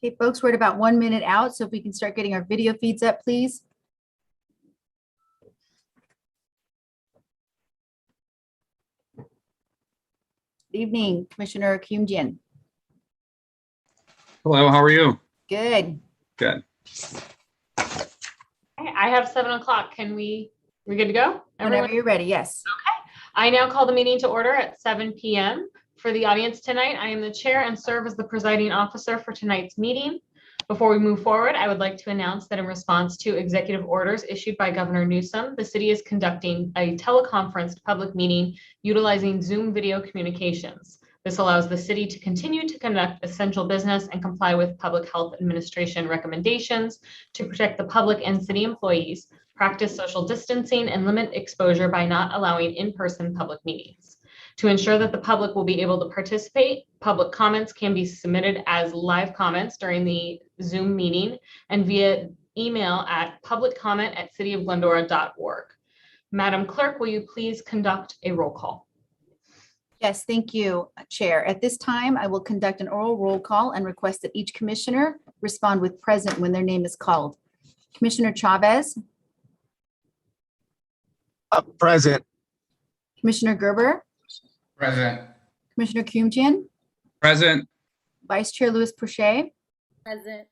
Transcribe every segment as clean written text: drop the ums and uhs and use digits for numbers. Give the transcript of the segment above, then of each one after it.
Okay, folks, we're at about 1 minute out, so if we can start getting our video feeds up, please. Good evening, Commissioner Kyumjian. Hello, how are you? Good. Good. I have 7 o'clock. We good to go? Whenever you're ready, yes. I now call the meeting to order at 7 p.m. For the audience tonight, I am the chair and serve as the presiding officer for tonight's meeting. Before we move forward, I would like to announce that in response to executive orders issued by Governor Newsom, the city is conducting a teleconferenced public meeting utilizing Zoom video communications. This allows the city to continue to conduct essential business and comply with public health administration recommendations to protect the public and city employees, practice social distancing, and limit exposure by not allowing in-person public meetings. To ensure that the public will be able to participate, public comments can be submitted as live comments during the Zoom meeting and via email at publiccomment@cityofglendora.org. Madam Clerk, will you please conduct a roll call? Yes, thank you, Chair. At this time, I will conduct an oral roll call and request that each commissioner respond with present when their name is called. Commissioner Chavez, Present. Commissioner Gerber, Present. Commissioner Kyumjian, Present. Vice Chair Louis Prochet, Present.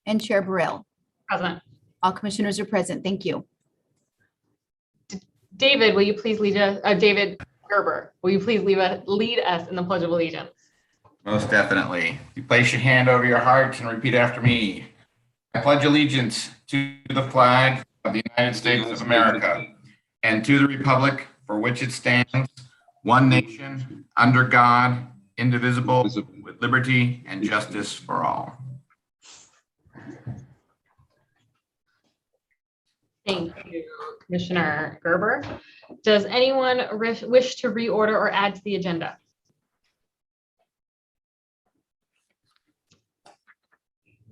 and Chair Burrell. Present. All commissioners are present. Thank you. David, will you please lead us, David Gerber, will you please lead us in the Pledge of Allegiance? Most definitely. You place your hand over your heart and repeat after me. I pledge allegiance to the flag of the United States of America and to the republic for which it stands, one nation, under God, indivisible, with liberty and justice for all. Thank you, Commissioner Gerber. Does anyone wish to reorder or add to the agenda?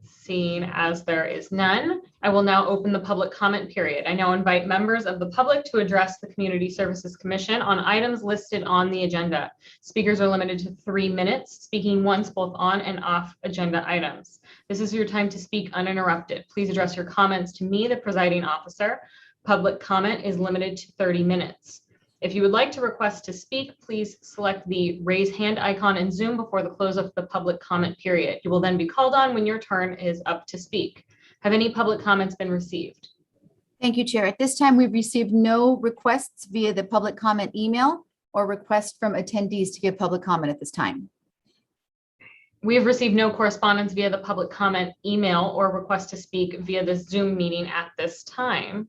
Seeing as there is none, I will now open the public comment period. I now invite members of the public to address the Community Services Commission on items listed on the agenda. Speakers are limited to 3 minutes, speaking once both on and off agenda items. This is your time to speak uninterrupted. Please address your comments to me, the presiding officer. Public comment is limited to 30 minutes. If you would like to request to speak, please select the raise hand icon in Zoom before the close of the public comment period. You will then be called on when your turn is up to speak. Have any public comments been received? Thank you, Chair. At this time, we've received no requests via the public comment email or requests from attendees to give public comment at this time. We have received no correspondence via the public comment email or request to speak via the Zoom meeting at this time.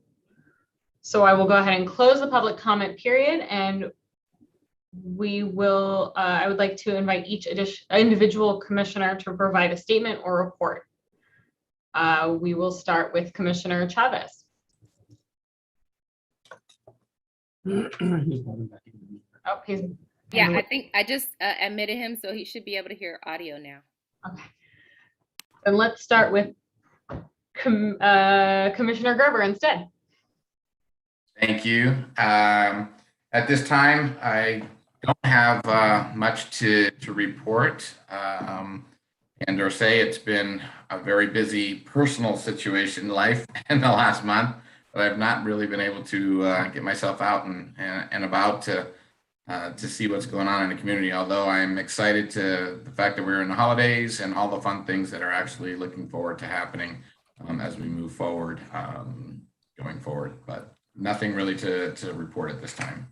So I will go ahead and close the public comment period, and we will, I would like to invite each individual commissioner to provide a statement or report. We will start with Commissioner Chavez. Oh, he's. Yeah, I think I just admitted him, so he should be able to hear audio now. Okay. Then let's start with Commissioner Gerber instead. Thank you. At this time, I don't have much to report and or say. It's been a very busy personal situation in life in the last month, but I've not really been able to get myself out and about to see what's going on in the community. Although I'm excited to the fact that we're in the holidays and all the fun things that are actually looking forward to happening as we move forward, going forward. But nothing really to report at this time.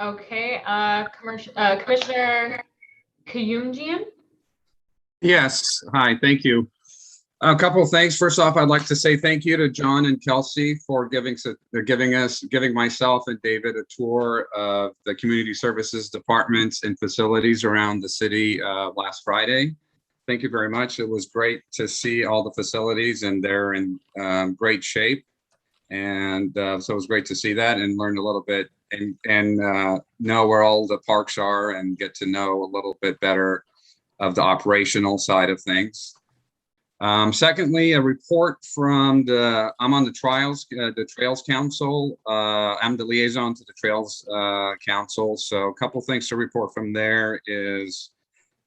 Okay, Commissioner Kyumjian. Yes. Hi, thank you. A couple of things. First off, I'd like to say thank you to John and Kelsey for giving myself and David a tour of the community services departments and facilities around the city last Friday. Thank you very much. It was great to see all the facilities, and they're in great shape. And so it was great to see that and learn a little bit and know where all the parks are and get to know a little bit better of the operational side of things. Secondly, a report from I'm on the Trails Council. I'm the liaison to the Trails Council. So a couple things to report from there is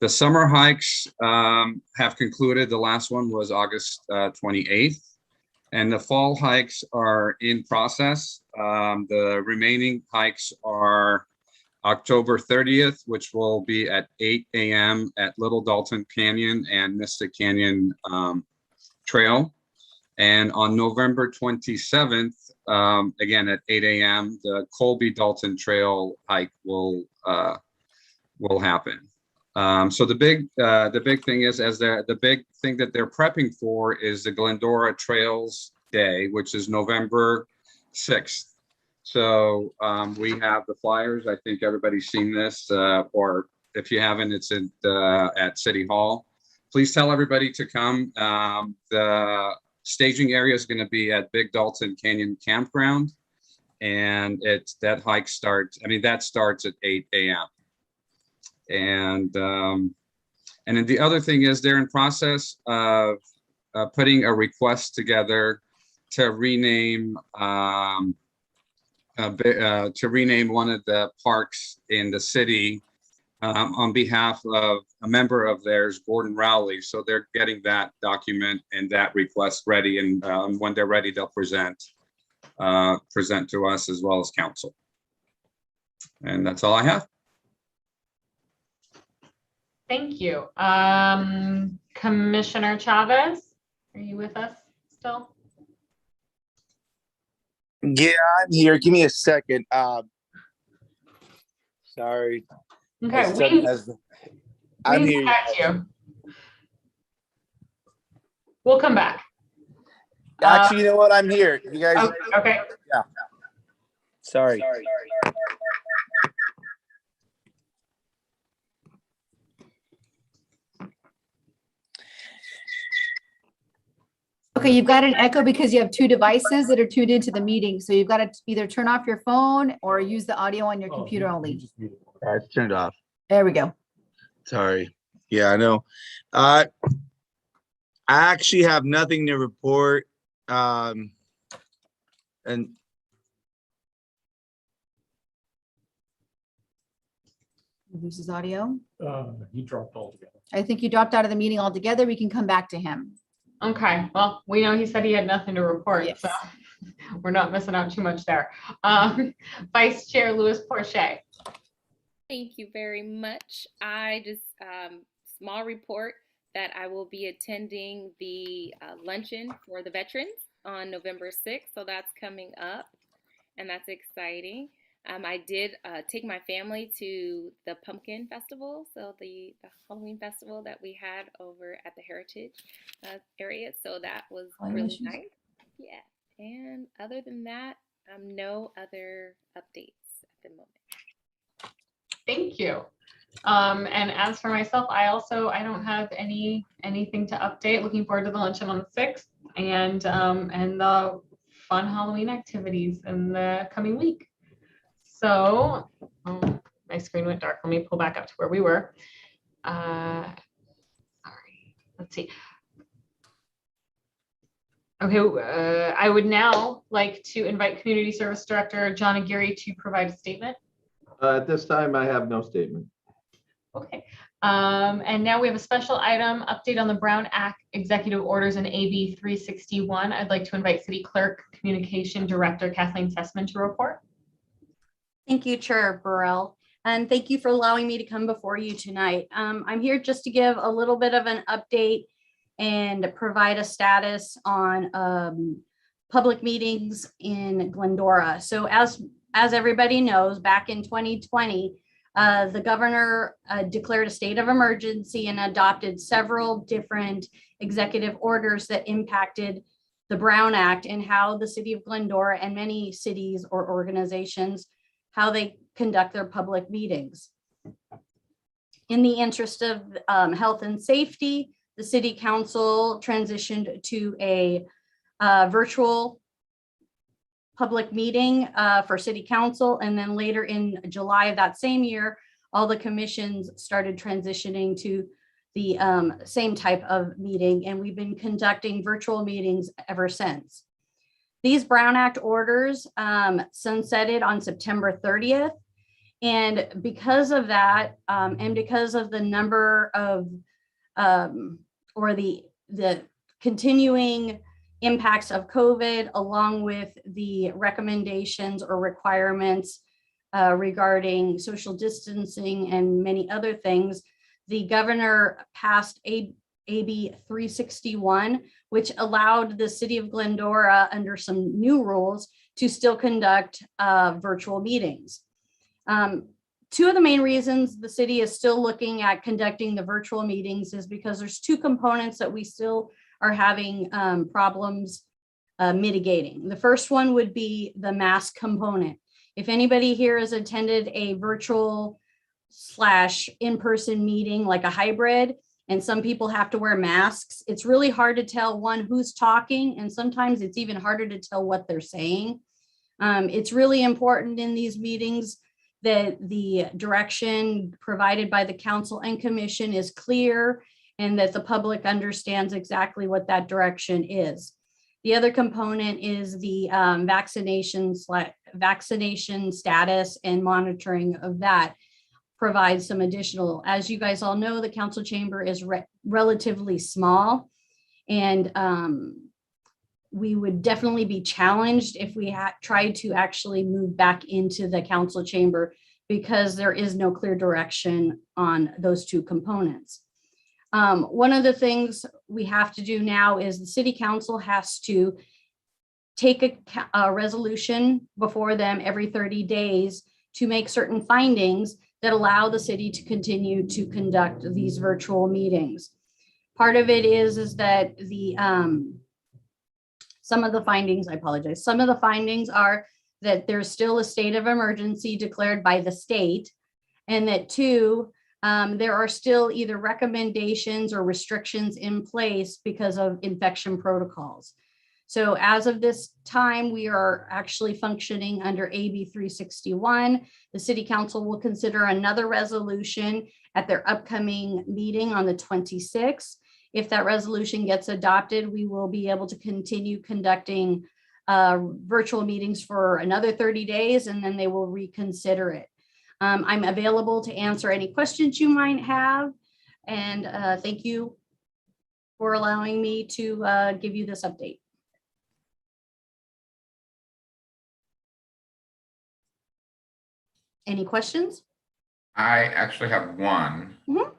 The summer hikes have concluded. The last one was August 28th. And the fall hikes are in process. The remaining hikes are October 30th, which will be at 8 a.m. at Little Dalton Canyon and Mystic Canyon Trail. And on November 27th, again at 8 a.m., the Colby Dalton Trail hike will happen. So the big thing is, the big thing that they're prepping for is the Glendora Trails Day, which is November 6th. So we have the flyers. I think everybody's seen this, or if you haven't, it's at City Hall. Please tell everybody to come. The staging area is going to be at Big Dalton Canyon Campground, and that hike starts. I mean, that starts at 8 a.m. And then the other thing is they're in process of putting a request together to rename one of the parks in the city on behalf of a member of theirs, Gordon Rowley. So they're getting that document and that request ready, and when they're ready, they'll present to us as well as council. And that's all I have. Thank you. Commissioner Chavez, are you with us still? Yeah, I'm here. Give me a second. Sorry. Okay, I'm we can here. come back to you. We'll come back. Actually, you know what? I'm here. You guys. Okay. Yeah. Sorry. Okay, you've got an echo because you have two devices that are tuned into the meeting. So you've got to either turn off your phone or use the audio on your computer only. It's turned off. There we go. Sorry. Yeah, I know. I actually have nothing to report. And Lose his audio. He dropped altogether. I think you dropped out of the meeting altogether. We can come back to him. Okay, well, we know he said he had nothing to report, Yes. so we're not missing out too much there. Vice Chair Louis Porcher. Thank you very much. I just, small report that I will be attending the luncheon for the veterans on November 6th. So that's coming up and that's exciting. I did take my family to the Pumpkin Festival, so the Halloween festival that we had over at the Heritage area. So that was really nice. Yeah. And other than that, no other updates at the moment. Thank you. And as for myself, I don't have anything to update. Looking forward to the luncheon on the 6th and the fun Halloween activities in the coming week. So my screen went dark. Let me pull back up to where we were. Sorry, let's see. Okay, I would now like to invite Community Service Director John Geary to provide a statement. At this time, I have no statement. Okay, and now we have a special item update on the Brown Act executive orders in AB 361. I'd like to invite City Clerk Communication Director Kathleen Tessman to report. Thank you, Chair Burrell, and thank you for allowing me to come before you tonight. I'm here just to give a little bit of an update and provide a status on public meetings in Glendora. So as everybody knows, back in 2020, the governor declared a state of emergency and adopted several different executive orders that impacted the Brown Act and how the city of Glendora and many cities or organizations, how they conduct their public meetings. In the interest of health and safety, the city council transitioned to a virtual public meeting for city council. And then later in July of that same year, all the commissions started transitioning to the same type of meeting. And we've been conducting virtual meetings ever since. These Brown Act orders sunsetted on September 30th. And because of that, and because of the number of, or the continuing impacts of COVID, along with the recommendations or requirements regarding social distancing and many other things, the governor passed AB 361, which allowed the city of Glendora, under some new rules, to still conduct virtual meetings. Two of the main reasons the city is still looking at conducting the virtual meetings is because there's two components that we still are having problems mitigating. The first one would be the mask component. If anybody here has attended a virtual / in-person meeting, like a hybrid, and some people have to wear masks, it's really hard to tell, one, who's talking, and sometimes it's even harder to tell what they're saying. It's really important in these meetings that the direction provided by the council and commission is clear and that the public understands exactly what that direction is. The other component is the vaccination status and monitoring of that provides some additional. As you guys all know, the council chamber is relatively small, and we would definitely be challenged if we had tried to actually move back into the council chamber, because there is no clear direction on those two components. One of the things we have to do now is the city council has to take a resolution before them every 30 days to make certain findings that allow the city to continue to conduct these virtual meetings. Part of it is that the some of the findings, I apologize, some of the findings are that there's still a state of emergency declared by the state, and that two, there are still either recommendations or restrictions in place because of infection protocols. So as of this time, we are actually functioning under AB 361. The city council will consider another resolution at their upcoming meeting on the 26th. If that resolution gets adopted, we will be able to continue conducting virtual meetings for another 30 days, and then they will reconsider it. I'm available to answer any questions you might have. And thank you for allowing me to give you this update. Any questions? I actually have one. Mhm.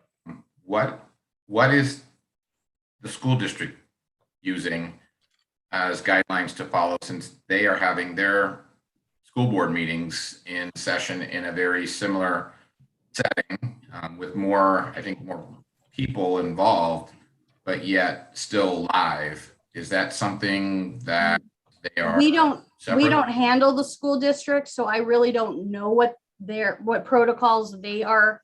What is the school district using as guidelines to follow, since they are having their school board meetings in session in a very similar setting, with more, I think, more people involved, but yet still live? Is that something that they are? We don't separate? handle the school district, so I really don't know what protocols they are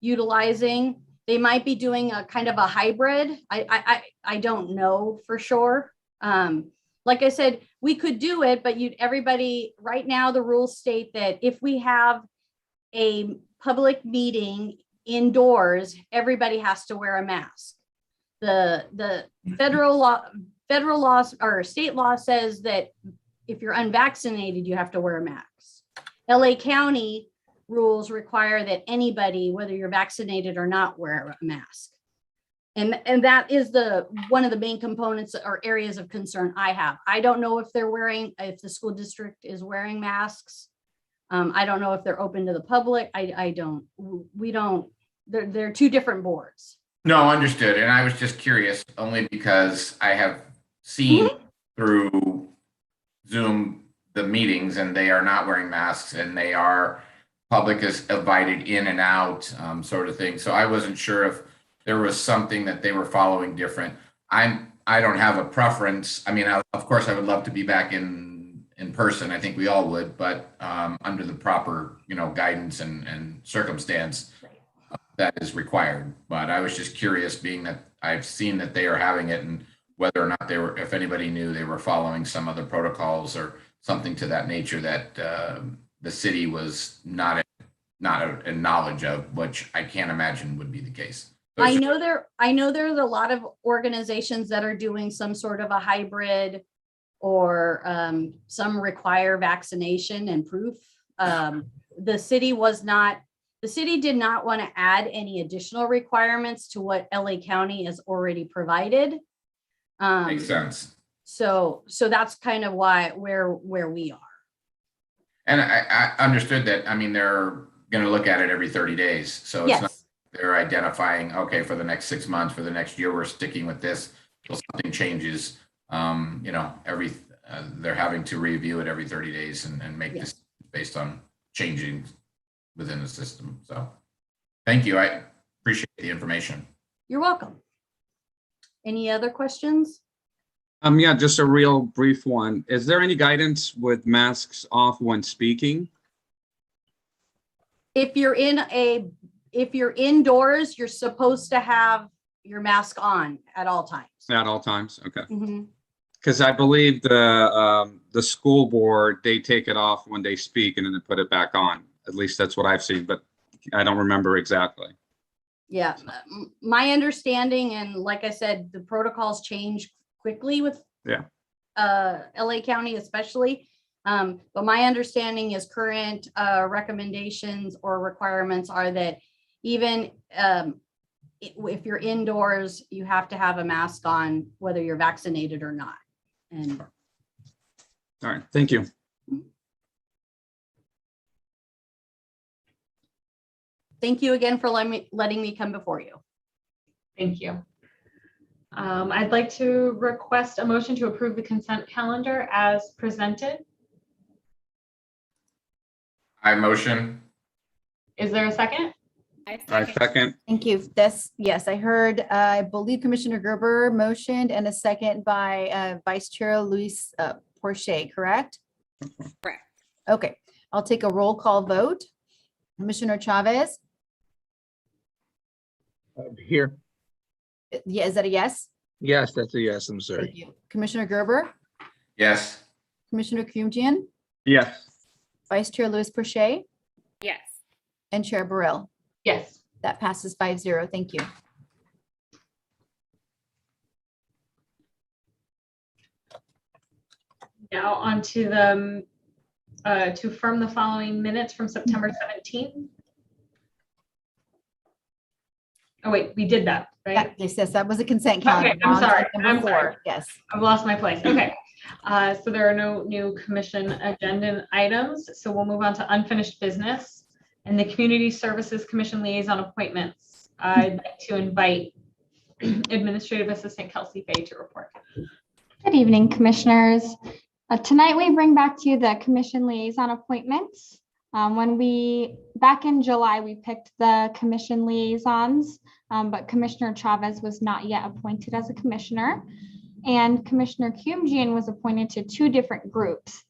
utilizing. They might be doing a kind of a hybrid. I don't know for sure. Like I said, we could do it, but everybody right now, the rules state that if we have a public meeting indoors, everybody has to wear a mask. The federal laws or state law says that if you're unvaccinated, you have to wear a mask. LA County rules require that anybody, whether you're vaccinated or not, wear a mask. And that is one of the main components or areas of concern I have. I don't know if the school district is wearing masks. I don't know if they're open to the public. They're two different boards. No, understood. And I was just curious only because I have seen through Zoom the meetings, and they are not wearing masks, and they are, public is invited in and out, sort of thing. So I wasn't sure if there was something that they were following different. I don't have a preference. I mean, of course, I would love to be back in person. I think we all would, but under the proper, guidance and circumstance that is required. But I was just curious, being that I've seen that they are having it, and whether or not they were, if anybody knew they were following some other protocols or something to that nature that the city was not in knowledge of, which I can't imagine would be the case. I know there's a lot of organizations that are doing some sort of a hybrid, or some require vaccination and proof. the city did not want to add any additional requirements to what LA County has already provided. Makes sense. So that's kind of where we are. And I understood that. I mean, they're going to look at it every 30 days. So it's not, Yes, they're identifying, okay, for the next 6 months, for the next year, we're sticking with this till something changes. They're having to review it every 30 days and make Yes. this based on changing within the system. So thank you. I appreciate the information. you're welcome. Any other questions? Yeah, just a real brief one. Is there any guidance with masks off when speaking? If you're indoors, you're supposed to have your mask on at all times. At all times? Okay. Mhm. Because I believe the school board, they take it off when they speak and then they put it back on. At least that's what I've seen, but I don't remember exactly. Yeah, my understanding, and like I said, the protocols change quickly with Yeah. LA County especially. But my understanding is current recommendations or requirements are that even if you're indoors, you have to have a mask on, whether you're vaccinated or not. And All right, thank you. thank you again for letting me come before you. Thank you. I'd like to request a motion to approve the consent calendar as presented. I motion. Is there a second? I I second. second. Thank you. Yes, I heard, I believe Commissioner Gerber motioned and a second by Vice Chair Luis Porche, correct? Correct. Okay, I'll take a roll call vote. Commissioner Chavez? Here. Yeah, is that a yes? Yes, that's a yes. I'm sorry. Thank you. Commissioner Gerber? Yes. Commissioner Kumjian? Yes. Vice Chair Luis Porche? Yes. And Chair Burrell? Yes. That passes 5-0. Thank you. Now on to the, to affirm the following minutes from September 17th. Oh, wait, we did that, right? Yes, that was a consent calendar. Okay, I'm We're on to sorry. number I'm sorry. 4. Yes. I've lost my place. Okay. So there are no new commission agenda items. So we'll move on to unfinished business and the Community Services Commission liaison appointments. I'd like to invite Administrative Assistant Kelsey Fay to report. Good evening, Commissioners. Tonight we bring back to you the Commission liaison appointments. Back in July, we picked the Commission liaisons, but Commissioner Chavez was not yet appointed as a commissioner. And Commissioner Kumjian was appointed to 2 different groups.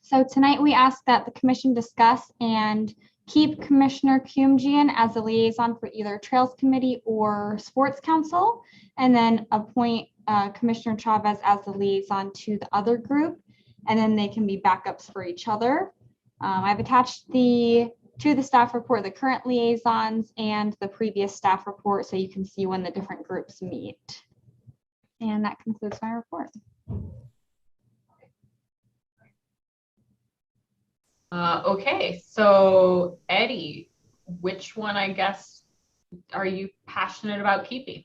So tonight we ask that the Commission discuss and keep Commissioner Kumjian as a liaison for either Trails Committee or Sports Council, and then appoint Commissioner Chavez as the liaison to the other group, and then they can be backups for each other. I've attached to the staff report the current liaisons and the previous staff report so you can see when the different groups meet. And that concludes my report. Okay, so Eddie, which one, I guess, are you passionate about keeping?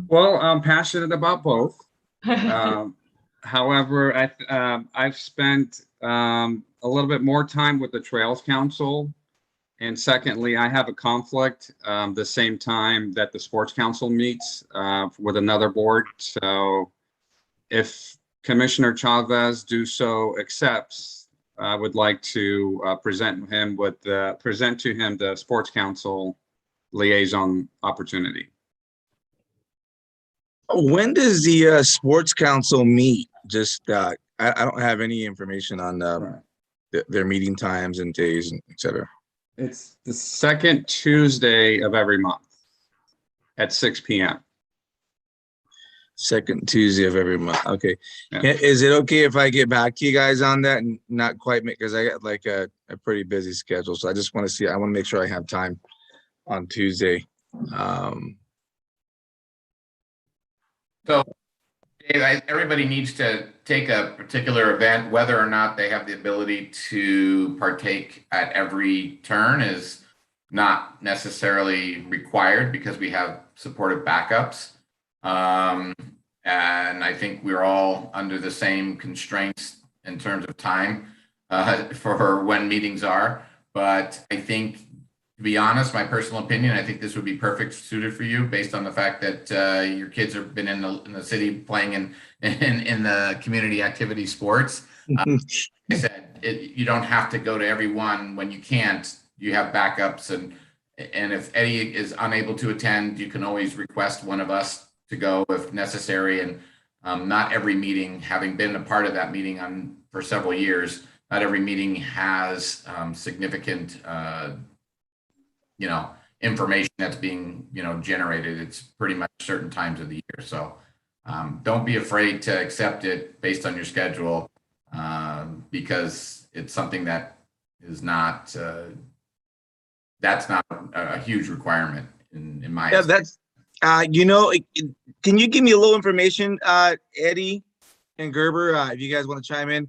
Well, I'm passionate about both. However, I've spent a little bit more time with the Trails Council. And secondly, I have a conflict the same time that the Sports Council meets with another board. So if Commissioner Chavez accepts, I would like to present to him the Sports Council liaison opportunity. When does the Sports Council meet? Just I don't have any information on their meeting times and days, and et cetera. It's the second Tuesday of every month at 6 p.m. Second Tuesday of every month. Okay. Yeah. Is it okay if I get back to you guys on that and not quite because I got like a pretty busy schedule. So I just want to make sure I have time on Tuesday. So Everybody needs to take a particular event, whether or not they have the ability to partake at every turn is not necessarily required because we have supportive backups. And I think we're all under the same constraints in terms of time for when meetings are. But I think, to be honest, my personal opinion, I think this would be perfect suited for you based on the fact that your kids have been in the city playing in the community activity sports. Like I said, you don't have to go to every one. When you can't, you have backups. And if Eddie is unable to attend, you can always request one of us to go if necessary. And not every meeting, having been a part of that meeting for several years, not every meeting has significant information that's being, generated. It's pretty much certain times of the year. So don't be afraid to accept it based on your schedule because it's something that is not, that's not a huge requirement in my Yeah, that's, can you give me a little information, Eddie and Gerber, if you guys want to chime in?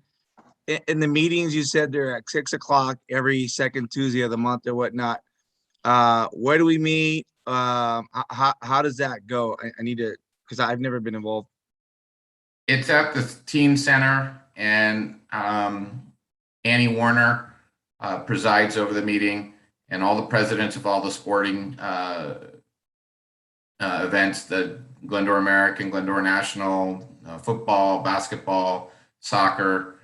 In the meetings, you said they're at 6 o'clock every second Tuesday of the month or whatnot. Where do we meet? How does that go? I need to, because I've never been involved. It's at the teen center, and Annie Warner presides over the meeting, and all the presidents of all the sporting events, the Glendora American, Glendora National, football, basketball, soccer,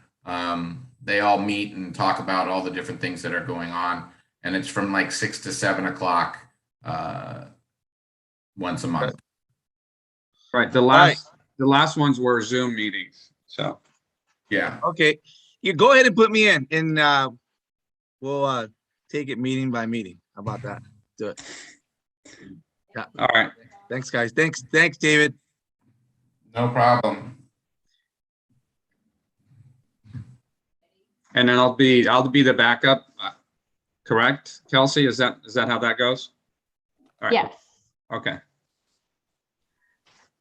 they all meet and talk about all the different things that are going on. And it's from like 6 to 7 o'clock once a month. Right. The last ones were Zoom meetings. So yeah. Okay. You go ahead and put me in, and we'll take it meeting by meeting. How about that? Do it. Yeah. All right. Thanks, guys. Thanks, David. No problem. And then I'll be the backup. Correct, Kelsey? Is that how that goes? All right. Yes. Okay.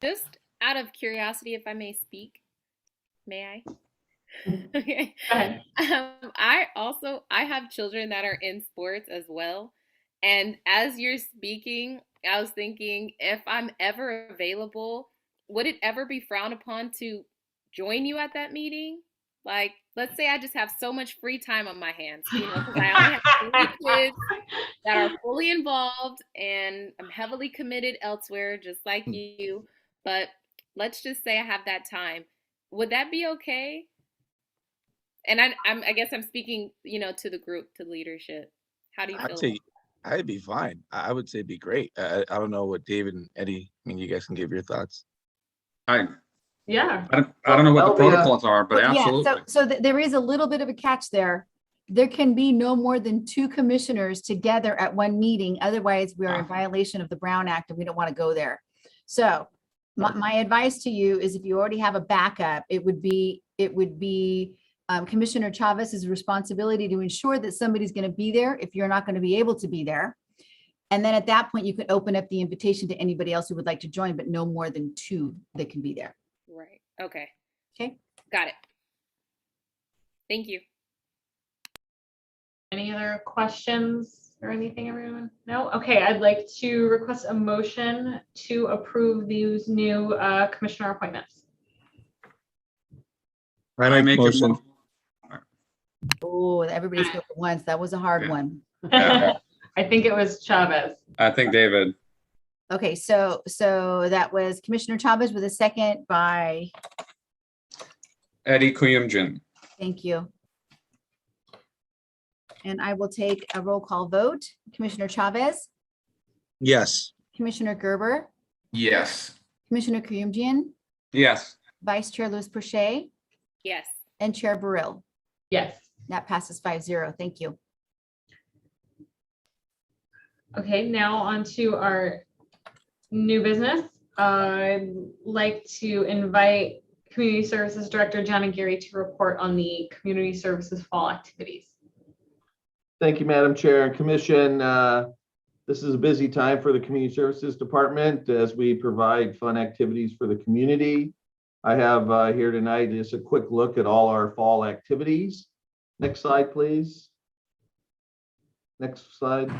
Just out of curiosity, if I may speak, may I? Okay. Go ahead. I have children that are in sports as well. And as you're speaking, I was thinking, if I'm ever available, would it ever be frowned upon to join you at that meeting? Like, let's say I just have so much free time on my hands, because I only have 3 kids that are fully involved, and I'm heavily committed elsewhere, just like you. But let's just say I have that time. Would that be okay? And I guess I'm speaking, to the group, to leadership. How do you feel? I'd be fine. I would say it'd be great. I don't know what David and Eddie, you guys can give your thoughts. Yeah. I don't know what the protocols are, but absolutely. Yeah, so there is a little bit of a catch there. There can be no more than 2 commissioners together at one meeting. Otherwise, we are in violation of the Brown Act and we don't want to go there. So my advice to you is, if you already have a backup, it would be Commissioner Chavez's responsibility to ensure that somebody's going to be there if you're not going to be able to be there. And then at that point, you could open up the invitation to anybody else who would like to join, but no more than 2 that can be there. Right. Okay. Okay. Got it. Thank you. Any other questions or anything, everyone? No? Okay, I'd like to request a motion to approve these new commissioner appointments. I make a motion. Oh, everybody spoke at once. That was a hard one. Yeah. I think it was Chavez. I think David. Okay, so that was Commissioner Chavez with a second by, Eddie Kuyumjin. thank you. And I will take a roll call vote. Commissioner Chavez, Yes. Commissioner Gerber, Yes. Commissioner Kuyumjian, Yes. Vice Chair Louis Perche, Yes. and Chair Burrell. Yes. That passes 5-0. Thank you. Okay, now on to our new business. I'd like to invite Community Services Director John Geary to report on the Community Services Fall activities. Thank you, Madam Chair and Commission. This is a busy time for the Community Services Department as we provide fun activities for the community. I have here tonight just a quick look at all our fall activities. Next slide, please. Next slide.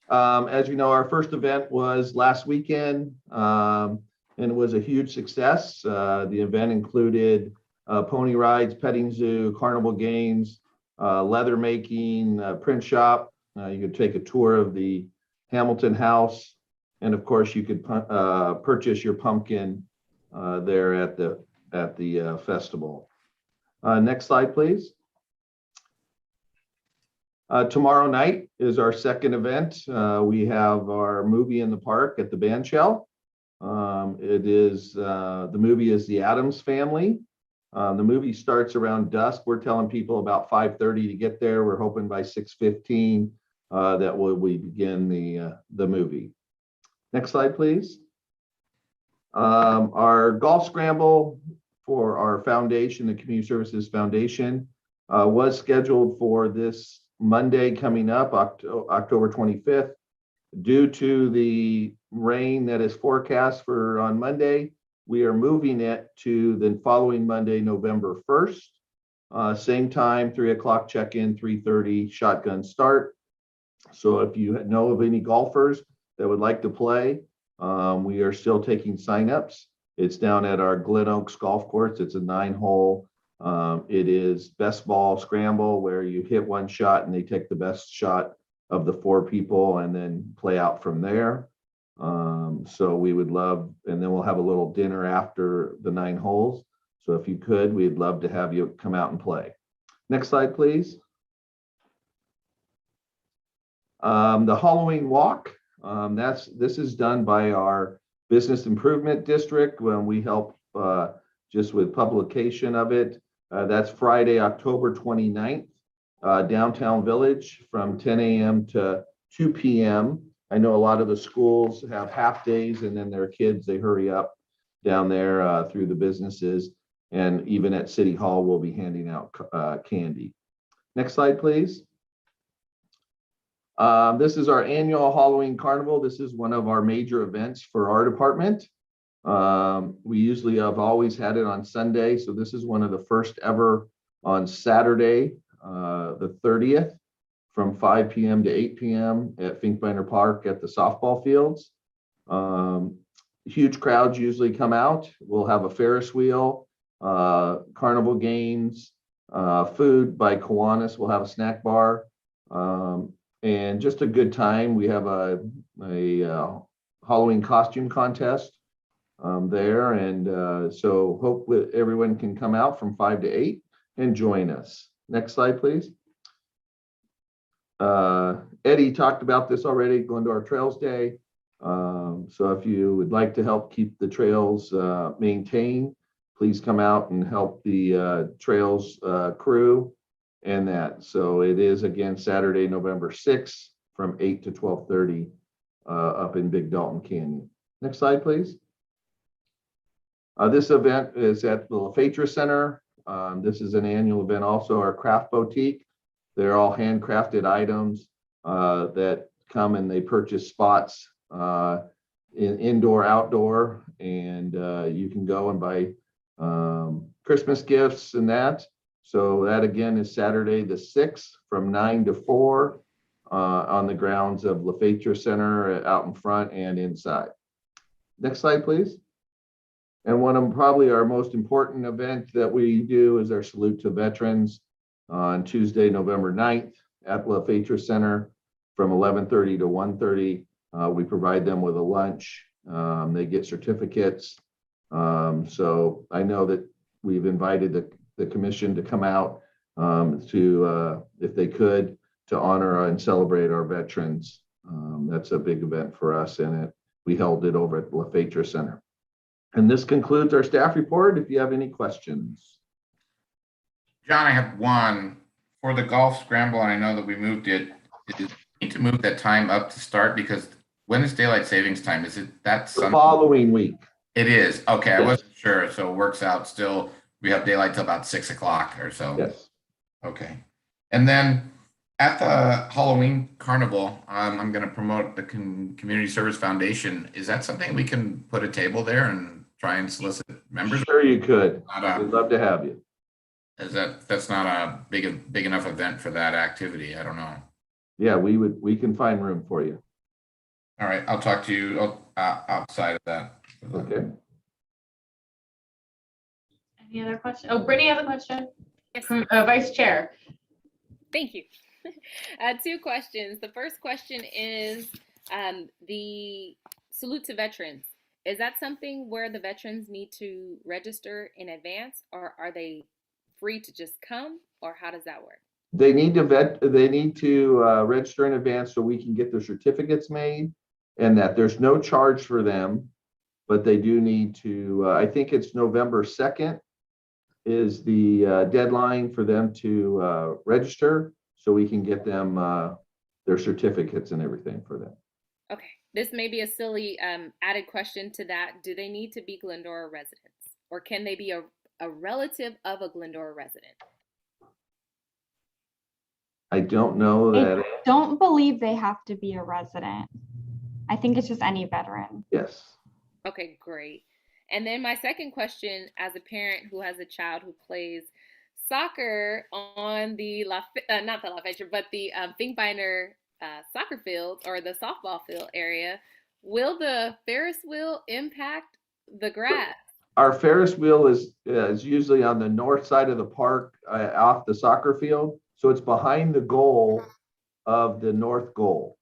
As you know, our first event was last weekend, and it was a huge success. The event included pony rides, petting zoo, carnival games, leather making, print shop. You could take a tour of the Hamilton House, and of course, you could purchase your pumpkin there at the festival. Next slide, please. Tomorrow night is our second event. We have our movie in the park at the Bandshell. The movie is The Addams Family. The movie starts around dusk. We're telling people about 5:30 to get there. We're hoping by 6:15 that we begin the movie. Next slide, please. Our golf scramble for our foundation, the Community Services Foundation, was scheduled for this Monday coming up, October 25th. Due to the rain that is forecast for on Monday, we are moving it to the following Monday, November 1st. Same time, 3 o'clock check-in, 3:30 shotgun start. So if you know of any golfers that would like to play, we are still taking signups. It's down at our Glen Oaks Golf Course. It's a 9-hole. It is best ball scramble where you hit one shot and they take the best shot of the 4 people and then play out from there. So we would love, and then we'll have a little dinner after the 9 holes. So if you could, we'd love to have you come out and play. Next slide, please. The Halloween walk, this is done by our Business Improvement District when we help just with publication of it. That's Friday, October 29th, downtown Village from 10 a.m. to 2 p.m. I know a lot of the schools have half days and then their kids, they hurry up down there through the businesses. And even at City Hall, we'll be handing out candy. Next slide, please. This is our annual Halloween Carnival. This is one of our major events for our department. We usually have always had it on Sunday. So this is one of the first ever on Saturday, the 30th from 5 p.m. to 8 p.m. at Finkbeiner Park at the softball fields. Huge crowds usually come out. We'll have a Ferris wheel, carnival games, food by Kiwanis. We'll have a snack bar, and just a good time. We have a Halloween costume contest there. And so hope that everyone can come out from 5 to 8 and join us. Next slide, please. Eddie talked about this already, Glendora Trails Day. So if you would like to help keep the trails maintained, please come out and help the trails crew and that. So it is again Saturday, November 6th from 8 to 12:30 up in Big Dalton Canyon. Next slide, please. This event is at the LaFetra Center. This is an annual event, also our craft boutique. They're all handcrafted items that come and they purchase spots in indoor, outdoor, and you can go and buy Christmas gifts and that. So that again is Saturday the 6th from 9 to 4 on the grounds of LaFetra Center out in front and inside. Next slide, please. And one of probably our most important event that we do is our Salute to Veterans on Tuesday, November 9th at LaFetra Center from 11:30 to 1:30. We provide them with a lunch. They get certificates. So I know that we've invited the commission to come out to, if they could, to honor and celebrate our veterans. That's a big event for us, and we held it over at LaFetra Center. And this concludes our staff report. If you have any questions. John, I have one for the golf scramble, and I know that we moved it. We need to move that time up to start because when is daylight savings time? Is it that The following week? It is. Okay, Yes. I wasn't sure. So it works out still. We have daylight till about 6 o'clock or so. Yes. Okay. And then at the Halloween Carnival, I'm going to promote the Community Service Foundation. Is that something we can put a table there and try and solicit members? Sure you could. Not We'd love to have you. that's not a big enough event for that activity? I don't know. Yeah, we can find room for you. All right, I'll talk to you outside of that. Okay. Any other question? Oh, Brittany has a question. Yes. Vice Chair. Thank you. Two questions. The first question is the salute to veterans. Is that something where the veterans need to register in advance, or are they free to just come, or how does that work? They need to register in advance so we can get their certificates made, and that there's no charge for them, but they do need to, I think it's November 2nd is the deadline for them to register, so we can get them their certificates and everything for them. Okay, this may be a silly added question to that. Do they need to be Glendora residents, or can they be a relative of a Glendora resident? I don't know that. I don't believe they have to be a resident. I think it's just any veteran. Yes. Okay, great. And then my second question, as a parent who has a child who plays soccer on the not the Lafayette, but the Finkbeiner soccer field or the softball field area, will the Ferris wheel impact the grass? Our Ferris wheel is usually on the north side of the park, off the soccer field. So it's behind the goal of the north goal.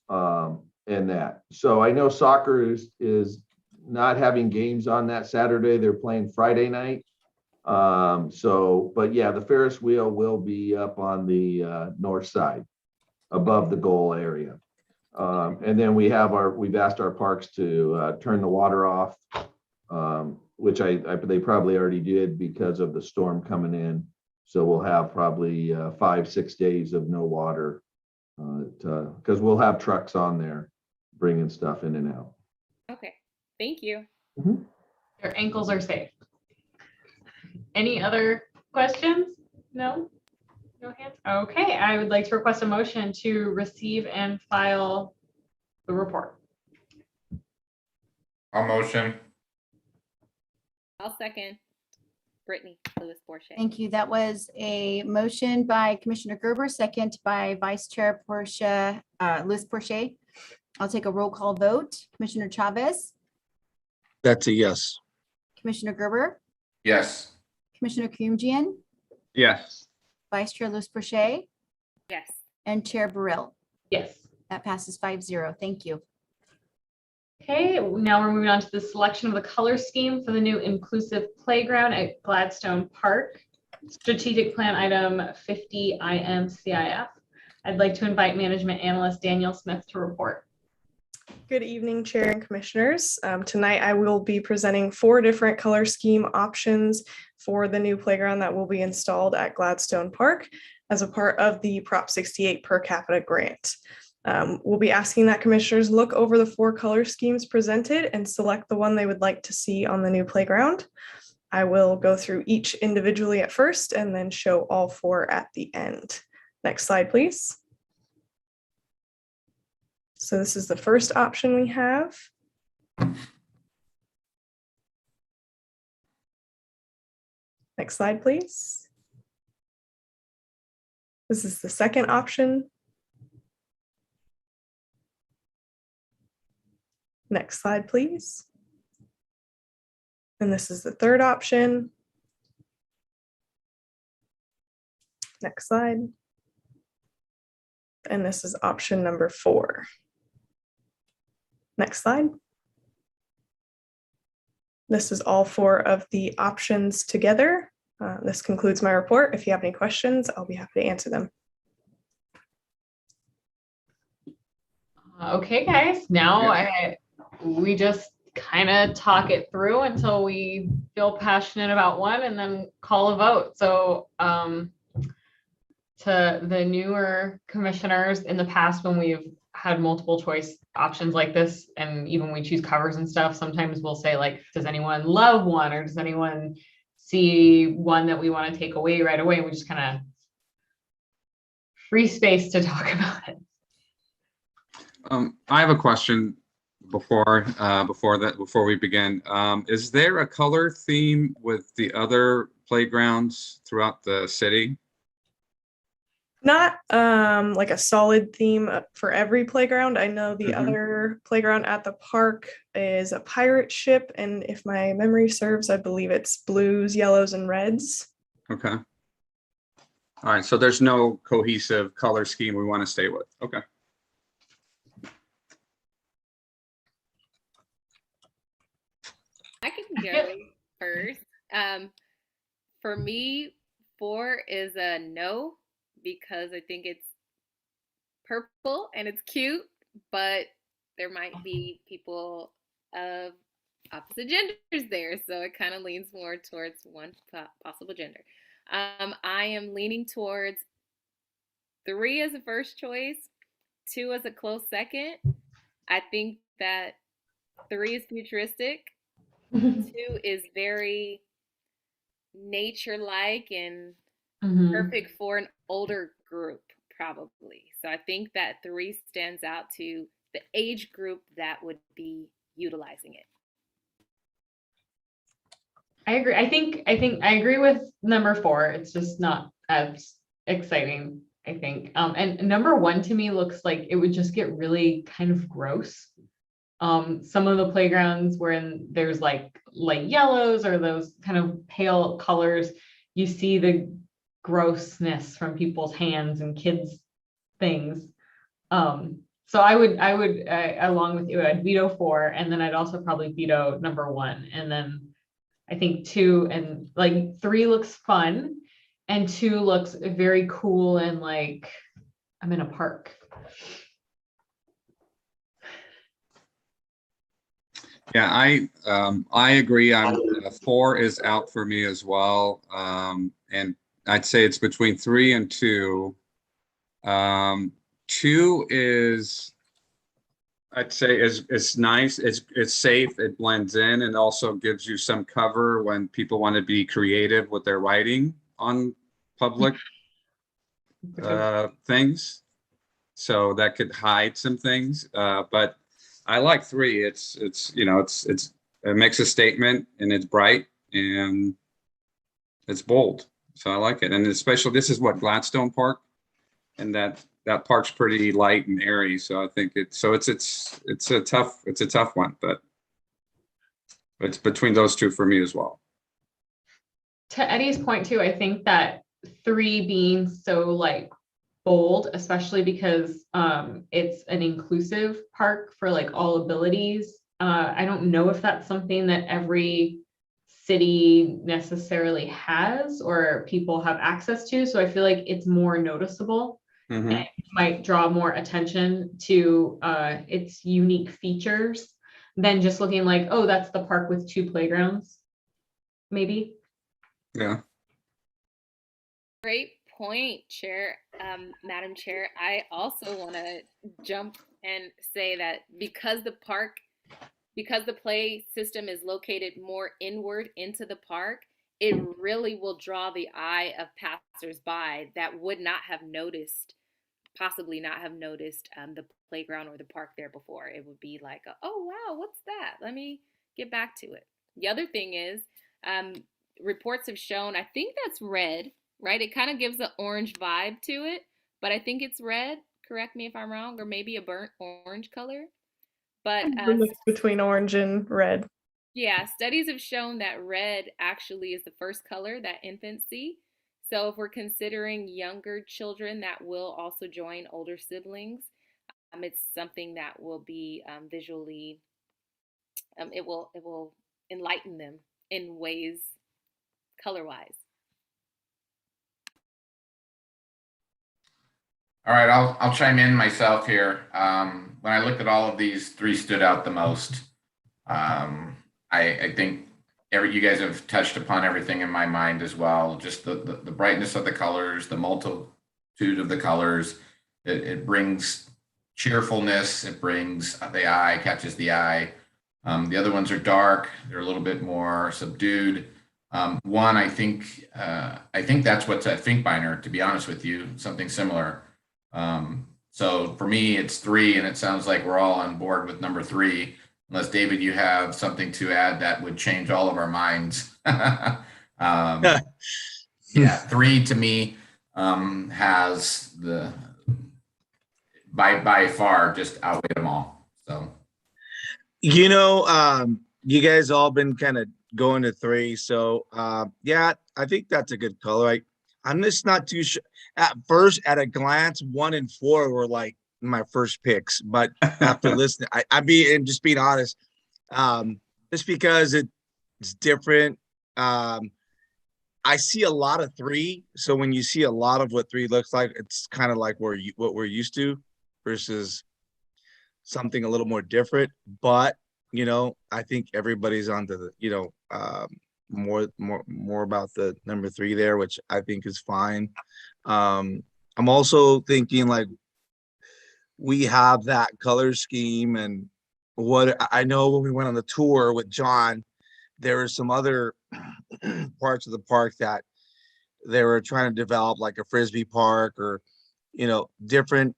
And that. So I know soccer is not having games on that Saturday. They're playing Friday night. But yeah, the Ferris wheel will be up on the north side above the goal area. And then we've asked our parks to turn the water off, which they probably already did because of the storm coming in. So we'll have probably 5-6 days of no water because we'll have trucks on there bringing stuff in and out. Okay, thank you. Mm-hmm. Their ankles are safe. Any other questions? No? No hands? Okay, I would like to request a motion to receive and file the report. I'll motion. I'll second. Brittany Lewis Porche. Thank you. That was a motion by Commissioner Gerber, second by Vice Chair Portia, Liz Porche. I'll take a roll call vote. Commissioner Chavez, That's a yes. Commissioner Gerber, Yes. Commissioner Kumjian, Yes. Vice Chair Liz Porche, Yes. and Chair Burrell. Yes. That passes 5-0. Thank you. Okay, now we're moving on to the selection of the color scheme for the new inclusive playground at Gladstone Park. Strategic plan item 50 IMCIF. I'd like to invite management analyst Daniel Smith to report. Good evening, Chair and Commissioners. Tonight I will be presenting 4 different color scheme options for the new playground that will be installed at Gladstone Park as a part of the Prop 68 per capita grant. We'll be asking that Commissioners look over the 4 color schemes presented and select the one they would like to see on the new playground. I will go through each individually at first and then show all 4 at the end. Next slide, please. So this is the first option we have. Next slide, please. This is the second option. Next slide, please. And this is the third option. Next slide. And this is option number 4. Next slide. This is all 4 of the options together. This concludes my report. If you have any questions, I'll be happy to answer them. Okay, guys, now we just kind of talk it through until we feel passionate about one and then call a vote. So to the newer commissioners, in the past when we've had multiple choice options like this, and even we choose covers and stuff, sometimes we'll say like, does anyone love one, or does anyone see one that we want to take away right away? And we just kind of free space to talk about it. I have a question. before we begin, is there a color theme with the other playgrounds throughout the city? Not like a solid theme for every playground. I know the other playground at the park is a pirate ship, and if my memory serves, I believe it's blues, yellows, and reds. Okay. All right, so there's no cohesive color scheme we want to stay with. Okay. I can go first. For me, 4 is a no because I think it's purple and it's cute, but there might be people of opposite genders there, so it kind of leans more towards one possible gender. I am leaning towards 3 as a first choice, 2 as a close second. I think that 3 is futuristic. 2 is very nature-like and perfect for an older group, probably. So I think that 3 stands out to the age group that would be utilizing it. I agree. I think I agree with number 4. It's just not as exciting, I think. And number 1 to me looks like it would just get really kind of gross. Some of the playgrounds where there's like light yellows or those kind of pale colors, you see the grossness from people's hands and kids' things. So I would along with you, I'd veto 4, and then I'd also probably veto number 1, and then I think 2 and like 3 looks fun, and 2 looks very cool and like I'm in a park. Yeah, I agree. 4 is out for me as well, and I'd say it's between 3 and 2. 2 is, I'd say, is nice. It's safe. It blends in, and also gives you some cover when people want to be creative with their writing on public things. So that could hide some things, but I like 3. It makes a statement, and it's bright and it's bold. So I like it. And especially, this is what, Gladstone Park, and that park's pretty light and airy. So I think it's a tough one, but it's between those 2 for me as well. To Eddie's point too, I think that 3 being so like bold, especially because it's an inclusive park for like all abilities. I don't know if that's something that every city necessarily has or people have access to. So I feel like it's more noticeable. And it might draw more attention to its unique features than just looking like, oh, that's the park with 2 playgrounds, maybe. Yeah. Great point, Chair, Madam Chair. I also want to jump and say that because the play system is located more inward into the park, it really will draw the eye of passersby that would not have noticed, possibly not have noticed the playground or the park there before. It would be like, oh, wow, what's that? Let me get back to it. The other thing is, reports have shown, I think that's red, right? It kind of gives an orange vibe to it, but I think it's red. Correct me if I'm wrong, or maybe a burnt orange color. But between orange and red. Yeah, studies have shown that red actually is the first color that infants see. So if we're considering younger children that will also join older siblings, it's something that will be visually, it will enlighten them in ways color-wise. All right, I'll chime in myself here. When I looked at all of these, 3 stood out the most. I think you guys have touched upon everything in my mind as well. Just the brightness of the colors, the multitude of the colors. It brings cheerfulness. It brings the eye, catches the eye. The other ones are dark. They're a little bit more subdued. One, I think that's what's at Finkbeiner, to be honest with you, something similar. So for me, it's 3, and it sounds like we're all on board with number 3. Unless David, you have something to add that would change all of our minds. Yeah, 3 to me has the by far just outweigh them all. So You guys all been kind of going to 3. So yeah, I think that's a good color. I'm just not too sure. At first, at a glance, 1 and 4 were like my first picks, but after listening, I'm just being honest. Just because it's different. I see a lot of 3. So when you see a lot of what 3 looks like, it's kind of like what we're used to versus something a little more different. But I think everybody's onto the more about the number 3 there, which I think is fine. I'm also thinking like we have that color scheme, and what I know when we went on the tour with John, there were some other parts of the park that they were trying to develop, like a frisbee park or different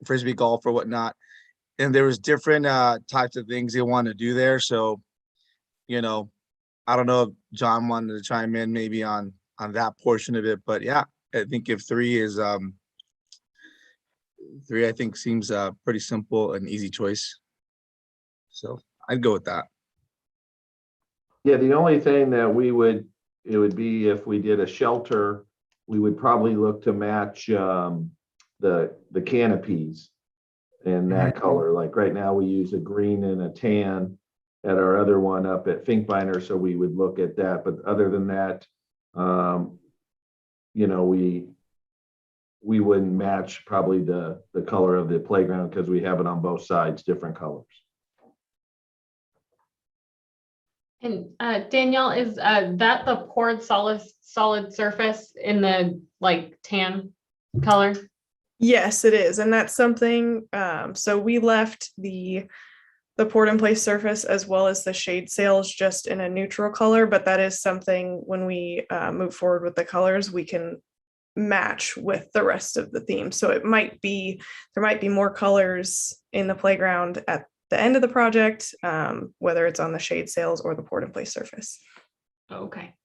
frisbee golf or whatnot, and there was different types of things they wanted to do there. So I don't know if John wanted to chime in maybe on that portion of it, but yeah, I think if 3 is 3, I think seems pretty simple and easy choice. So I'd go with that. Yeah, the only thing that it would be if we did a shelter, we would probably look to match the canopies in that color. Like right now we use a green and a tan at our other one up at Finkbeiner, so we would look at that. But other than that, we wouldn't match probably the color of the playground because we have it on both sides, different colors. And Danielle, is that the poured solid surface in the like tan color? Yes, it is. And that's something, so we left the poured in place surface as well as the shade sails just in a neutral color, but that is something when we move forward with the colors, we can match with the rest of the theme. So there might be more colors in the playground at the end of the project, whether it's on the shade sails or the poured in place surface. Okay.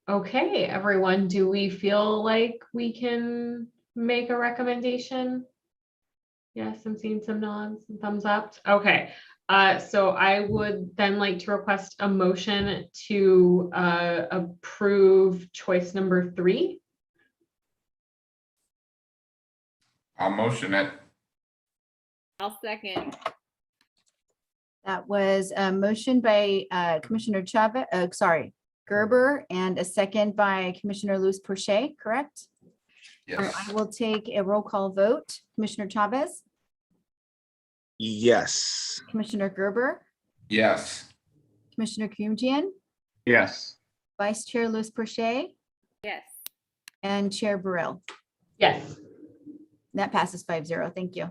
Okay, everyone, do we feel like we can make a recommendation? Yes, I'm seeing some nods and thumbs up. Okay, so I would then like to request a motion to approve choice number 3. I'll motion it. I'll second. That was a motion by Commissioner Chavez, Gerber, and a second by Commissioner Luz Porche, correct? Yes. I will take a roll call vote. Commissioner Chavez, Yes. Commissioner Gerber, Yes. Commissioner Kumjian, Yes. Vice Chair Luz Porche, Yes. and Chair Burrell. Yes. That passes 5-0. Thank you.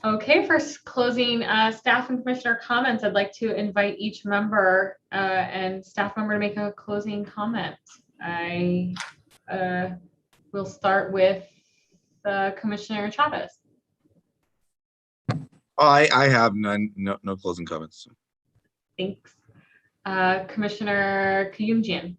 Okay, for closing staff and commissioner comments, I'd like to invite each member and staff member to make a closing comment. I will start with Commissioner Chavez. I have none, no closing comments. Thanks. Commissioner Kayumjian.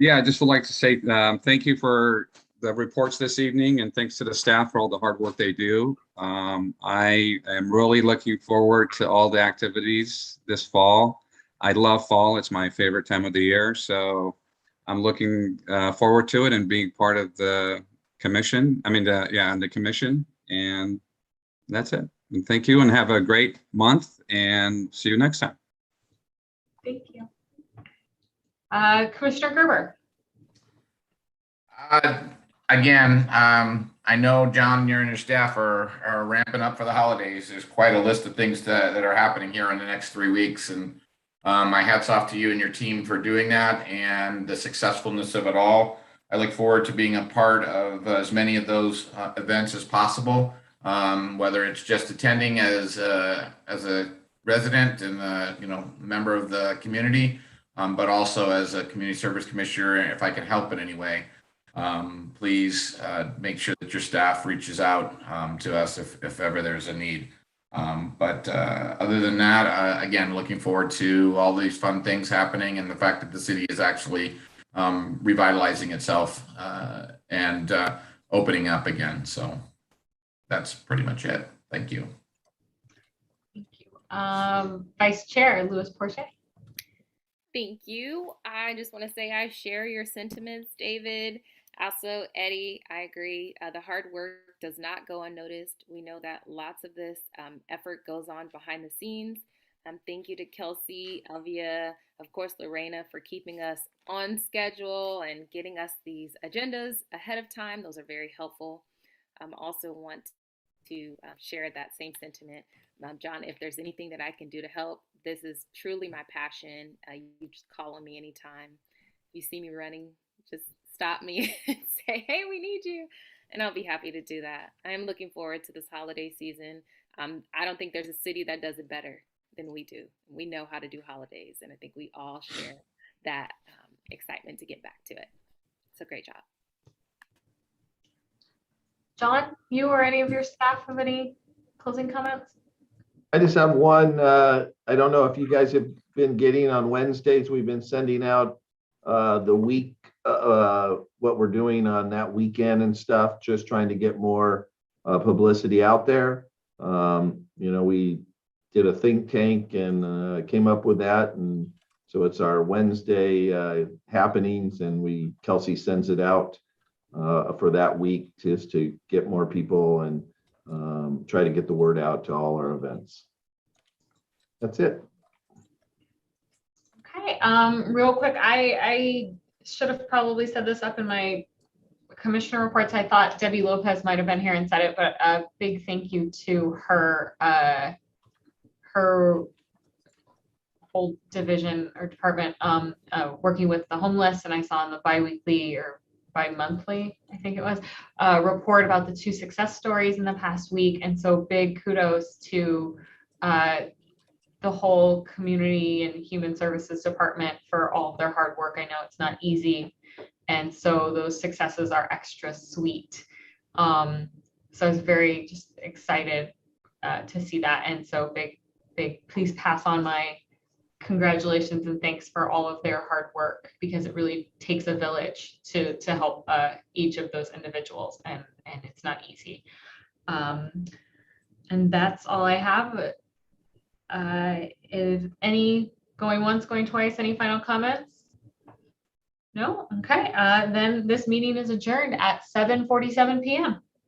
Yeah, I just would like to say thank you for the reports this evening, and thanks to the staff for all the hard work they do. I am really looking forward to all the activities this fall. I love fall. It's my favorite time of the year. So I'm looking forward to it and being part of the commission. The commission. And that's it. And thank you, and have a great month, and see you next time. Thank you. Commissioner Gerber. Again, I know John, you and your staff are ramping up for the holidays. There's quite a list of things that are happening here in the next 3 weeks, and my hats off to you and your team for doing that and the successfulness of it all. I look forward to being a part of as many of those events as possible, whether it's just attending as a resident and member of the community, but also as a community service commissioner, if I can help in any way, please make sure that your staff reaches out to us if ever there's a need. But other than that, again, looking forward to all these fun things happening and the fact that the city is actually revitalizing itself and opening up again. So that's pretty much it. Thank you. Thank you. Vice Chair Louis Porche. Thank you. I just want to say I share your sentiments, David. Also, Eddie, I agree. The hard work does not go unnoticed. We know that lots of this effort goes on behind the scenes. Thank you to Kelsey, Elvia, of course, Lorena, for keeping us on schedule and getting us these agendas ahead of time. Those are very helpful. Also want to share that same sentiment. John, if there's anything that I can do to help, this is truly my passion. You just call on me anytime. You see me running, just stop me and say, hey, we need you. And I'll be happy to do that. I am looking forward to this holiday season. I don't think there's a city that does it better than we do. We know how to do holidays, and I think we all share that excitement to get back to it. So great job. John, you or any of your staff have any closing comments? I just have one. I don't know if you guys have been getting on Wednesdays. We've been sending out the week, what we're doing on that weekend and stuff, just trying to get more publicity out there. We did a think tank and came up with that. And so it's our Wednesday happenings, and Kelsey sends it out for that week just to get more people and try to get the word out to all our events. That's it. Okay, real quick, I should have probably set this up in my commissioner reports. I thought Debbie Lopez might have been here and said it, but a big thank you to her, her whole division or department working with the homeless. And I saw in the bi-weekly or bi-monthly, I think it was, report about the 2 success stories in the past week. And so big kudos to the whole community and human services department for all of their hard work. I know it's not easy. And so those successes are extra sweet. So I was very just excited to see that. And so big, please pass on my congratulations and thanks for all of their hard work, because it really takes a village to help each of those individuals, and it's not easy. And that's all I have. Is any going once, going twice, any final comments? No? Okay, then this meeting is adjourned at 7:47 p.m.